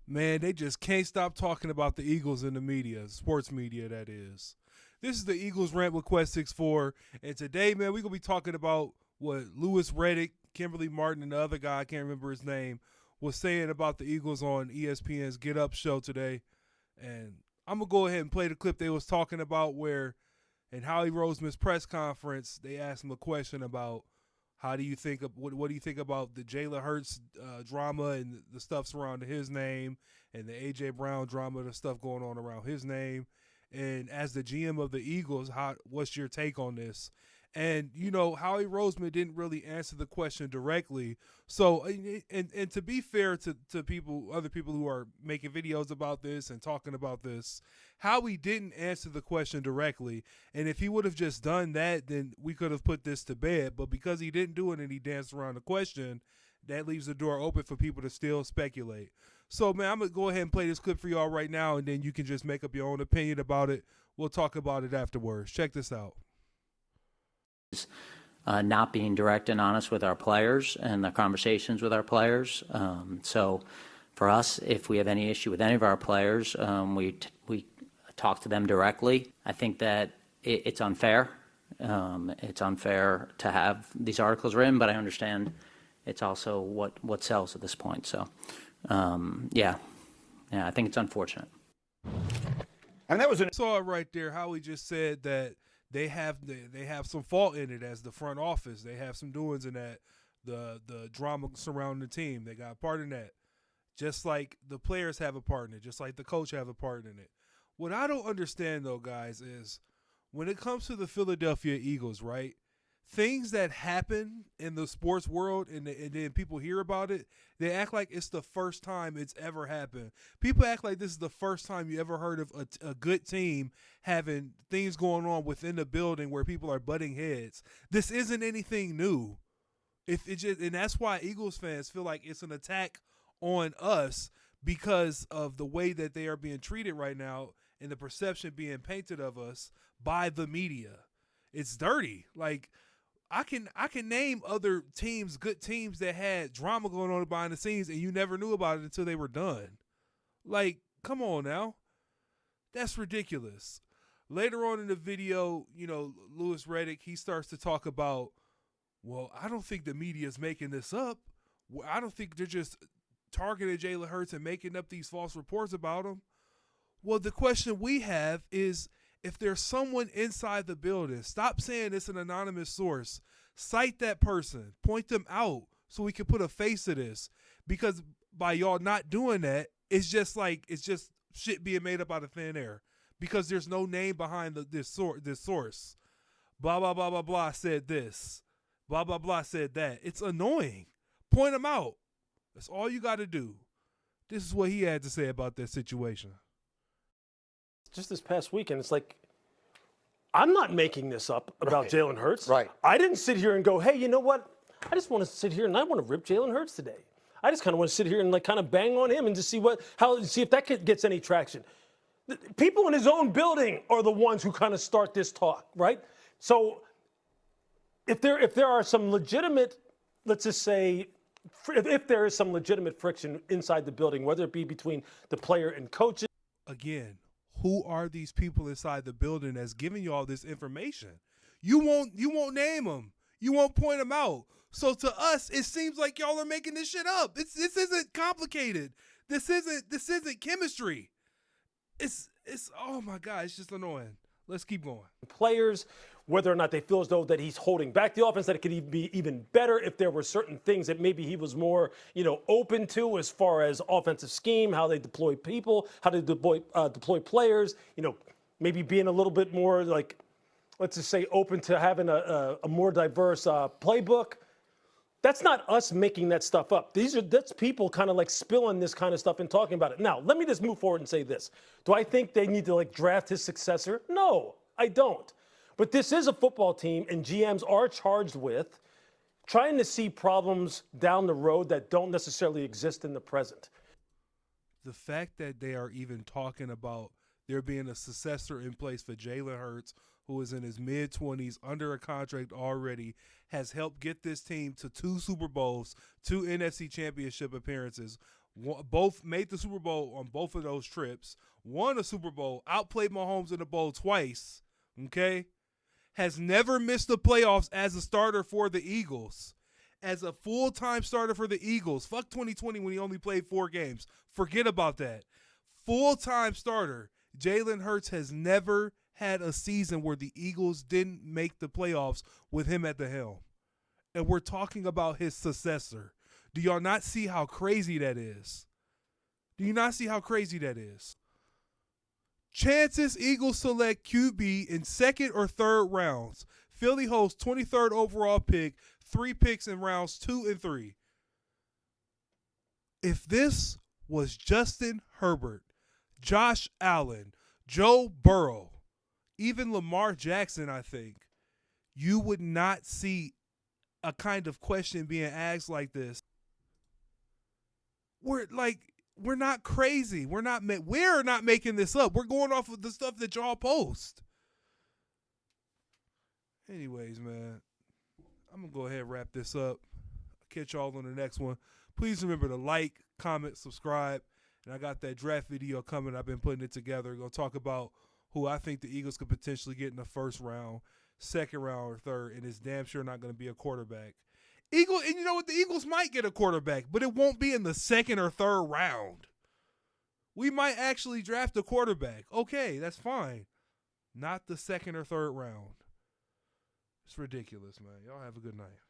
Man, they just can't stop talking about the Eagles in the media, sports media, that is. This is the Eagles Rant with Quest 64, and today, man, we're going to be talking about what Lewis Reddick, Kimberly Martin, and the other guy, I can't remember his name, was saying about the Eagles on ESPN's Get Up show today. And I'm going to go ahead and play the clip they was talking about where in Howie Roseman's press conference, they asked him a question about how do you think of what do you think about the Jalen Hurts drama and the stuff surrounding his name and the AJ Brown drama, the stuff going on around his name, and as the GM of the Eagles, what's your take on this? And you know, Howie Roseman didn't really answer the question directly. So, and to be fair to people, other people who are making videos about this and talking about this, Howie didn't answer the question directly. And if he would have just done that, then we could have put this to bed. But because he didn't do it and he danced around the question, that leaves the door open for people to still speculate. So, man, I'm going to go ahead and play this clip for y'all right now, and then you can just make up your own opinion about it. We'll talk about it afterwards. Check this out. Not being direct and honest with our players and the conversations with our players. So for us, if we have any issue with any of our players, we talk to them directly. I think that it's unfair. It's unfair to have these articles written, but I understand it's also what sells at this point. So, yeah, I think it's unfortunate. And that was saw it right there. Howie just said that they have some fault in it as the front office. They have some doings in that, the drama surrounding the team. They got a part in that. Just like the players have a part in it, just like the coach have a part in it. What I don't understand, though, guys, is when it comes to the Philadelphia Eagles, right, things that happen in the sports world and then people hear about it, they act like it's the first time it's ever happened. People act like this is the first time you ever heard of a good team having things going on within the building where people are butting heads. This isn't anything new. And that's why Eagles fans feel like it's an attack on us because of the way that they are being treated right now and the perception being painted of us by the media. It's dirty. Like, I can name other teams, good teams that had drama going on behind the scenes and you never knew about it until they were done. Like, come on now. That's ridiculous. Later on in the video, you know, Lewis Reddick, he starts to talk about, well, I don't think the media is making this up. I don't think they're just targeting Jalen Hurts and making up these false reports about him. Well, the question we have is, if there's someone inside the building, stop saying it's an anonymous source. Cite that person. Point them out so we can put a face to this. Because by y'all not doing that, it's just shit being made up out of thin air. Because there's no name behind this source. Blah, blah, blah, blah, blah said this. Blah, blah, blah said that. It's annoying. Point them out. That's all you got to do. This is what he had to say about that situation. Just this past weekend, it's like, I'm not making this up about Jalen Hurts. Right. I didn't sit here and go, hey, you know what? I just want to sit here and I want to rip Jalen Hurts today. I just kind of want to sit here and like kind of bang on him and just see if that gets any traction. People in his own building are the ones who kind of start this talk, right? So if there are some legitimate, let's just say, if there is some legitimate friction inside the building, whether it be between the player and coaches. Again, who are these people inside the building that's giving you all this information? You won't name them. You won't point them out. So to us, it seems like y'all are making this shit up. This isn't complicated. This isn't chemistry. It's oh my God, it's just annoying. Let's keep going. Players, whether or not they feel as though that he's holding back the offense, that it could be even better if there were certain things that maybe he was more, open to as far as offensive scheme, how they deploy people, how they deploy players, maybe being a little bit more like, let's just say, open to having a more diverse playbook. That's not us making that stuff up. That's people kind of like spilling this kind of stuff and talking about it. Now, let me just move forward and say this. Do I think they need to draft his successor? No, I don't. But this is a football team, and GMs are charged with trying to see problems down the road that don't necessarily exist in the present. The fact that they are even talking about there being a successor in place for Jalen Hurts, who is in his mid-20s, under a contract already, has helped get this team to 2 Super Bowls, 2 NFC Championship appearances, both made the Super Bowl on both of those trips, won a Super Bowl, outplayed Mahomes in the bowl twice, okay? Has never missed the playoffs as a starter for the Eagles. As a full-time starter for the Eagles. Fuck 2020 when he only played 4 games. Forget about that. Full-time starter. Jalen Hurts has never had a season where the Eagles didn't make the playoffs with him at the helm. And we're talking about his successor. Do y'all not see how crazy that is? Do you not see how crazy that is? Chances Eagles select QB in second or third rounds. Philly hosts 23rd overall pick, 3 picks in rounds 2 and 3. If this was Justin Herbert, Josh Allen, Joe Burrow, even Lamar Jackson, I think, you would not see a kind of question being asked like this. We're not crazy. We're not making this up. We're going off of the stuff that y'all post. Anyways, man, I'm going to go ahead and wrap this up. I'll catch y'all on the next one. Please remember to like, comment, subscribe. And I got that draft video coming. I've been putting it together. Going to talk about who I think the Eagles could potentially get in the first round, second round, or third. And it's damn sure not going to be a quarterback. And you know what? The Eagles might get a quarterback, but it won't be in the second or third round. We might actually draft a quarterback. Okay, that's fine. Not the second or third round. It's ridiculous, man. Y'all have a good night.